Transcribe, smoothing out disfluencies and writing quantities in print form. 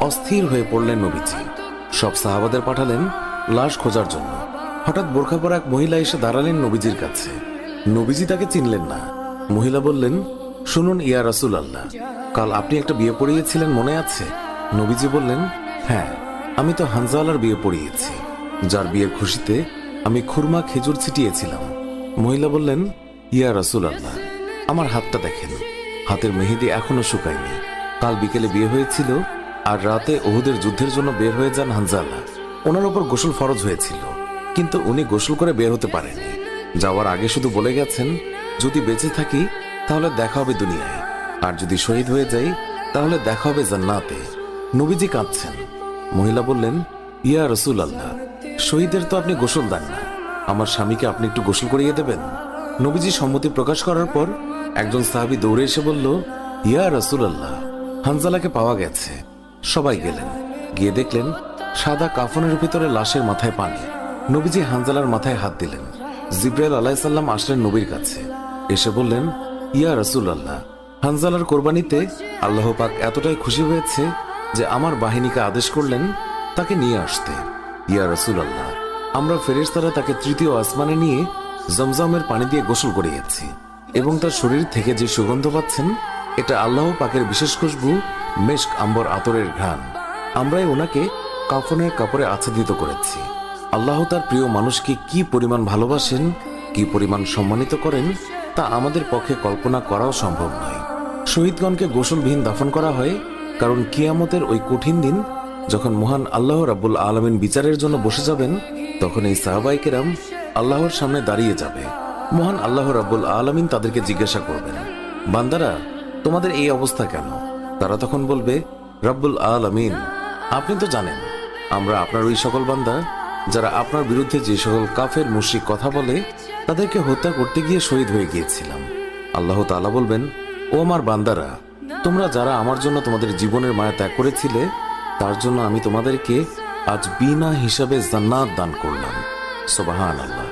অস্থির হয়ে পড়লেন নবীজি। সব সাহাবাদের পাঠালেন লাশ খোঁজার জন্য। হঠাৎ বোরখা পরা এক মহিলা এসে দাঁড়ালেন নবীজির কাছে। নবীজি তাকে চিনলেন না। মহিলা বললেন, শুনুন ইয়া রাসূল আল্লাহ, কাল আপনি একটা বিয়ে পড়িয়েছিলেন মনে আছে? নবীজি বললেন, হ্যাঁ, আমি তো হানজালার বিয়ে পড়িয়েছি, যার বিয়ের খুশিতে আমি খুরমা খেজুর ছিটিয়েছিলাম। মহিলা বললেন, ইয়া রাসূল আল্লাহ, আমার হাতটা দেখেন, হাতের মেহেদি এখনো শুকায়নি। কাল বিকেলে বিয়ে হয়েছিল, আর রাতে উহুদের যুদ্ধের জন্য বের হয়ে যান হানজালা। ওনার ওপর গোসল ফরজ হয়েছিল, কিন্তু উনি গোসল করে বের হতে পারেনি। যাওয়ার আগে শুধু বলে গেছেন, যদি বেঁচে থাকি তাহলে দেখা হবে দুনিয়ায়, আর যদি শহীদ হয়ে যাই তাহলে দেখা হবে জান্নাতে। নবীজি কাঁদছেন। মহিলা বললেন, ইয়া রাসূল আল্লাহ, শহীদের তো আপনি গোসল দেন না, আমার স্বামীকে আপনি একটু গোসল করিয়ে দেবেন। নবীজি সম্মতি প্রকাশ করার পর একজন সাহাবী দৌড়ে এসে বলল, ইয়া রাসূল আল্লাহ, হানজালাকে পাওয়া গেছে। সবাই গেলেন, গিয়ে দেখলেন সাদা কাফনের ভিতরে লাশের মাথায় পানি। নবীজি হানজালার মাথায় হাত দিলেন। জিবরাইল আলাইহিস সালাম আসলেন নবীর কাছে, এসে বললেন, ইয়া রাসূল আল্লাহ, হানজালার কোরবানিতে আল্লাহ পাক এতটাই খুশি হয়েছে যে আমার বাহিনীকে আদেশ করলেন তাকে নিয়ে আসতে। ইয়া রাসূল আল্লাহ, আমরা ফেরেশতারা তাকে তৃতীয় আসমানে নিয়ে জমজমের পানি দিয়ে গোসল করিয়েছি, এবং তার শরীর থেকে যে সুগন্ধ পাচ্ছেন এটা আল্লাহ পাকের বিশেষ খুশবু, মেশক আম্বর আতরের ঘ্রাণ। আমরাই ওনাকে কাফনের কাপড়ে আচ্ছাদিত করেছি। আল্লাহ তার প্রিয় মানুষকে কি পরিমাণ ভালোবাসেন, কি পরিমাণ সম্মানিত করেন, তা আমাদের পক্ষে কল্পনা করাও সম্ভব নয়। শহীদগণকে গোসলবিহীন দাফন করা হয়, কারণ কিয়ামতের ওই কঠিন দিন যখন মহান আল্লাহ রাব্বুল আলামিন বিচারের জন্য বসে যাবেন, তখন এই সাহাবায়ে কেরাম আল্লাহর সামনে দাঁড়িয়ে যাবে। মহান আল্লাহ রাব্বুল আলামিন তাদেরকে জিজ্ঞাসা করবেন, বান্দারা, তোমাদের এই অবস্থা কেন? তারা তখন বলবে, রাব্বুল আলামিন, আপনি তো জানেন আমরা আপনার ওই সকল বান্দা যারা আপনার বিরুদ্ধে যে সকল কাফের মুশরিক কথা বলে তাদেরকে হত্যা করতে গিয়ে শহীদ হয়ে গিয়েছিলাম। আল্লাহ তাআলা বলবেন, ও আমার বান্দারা, তোমরা যারা আমার জন্য তোমাদের জীবনের মায়া ত্যাগ করেছিলে, তার জন্য আমি তোমাদেরকে আজ বিনা হিসাবে জান্নাত দান করলাম। সুবহানাল্লাহ।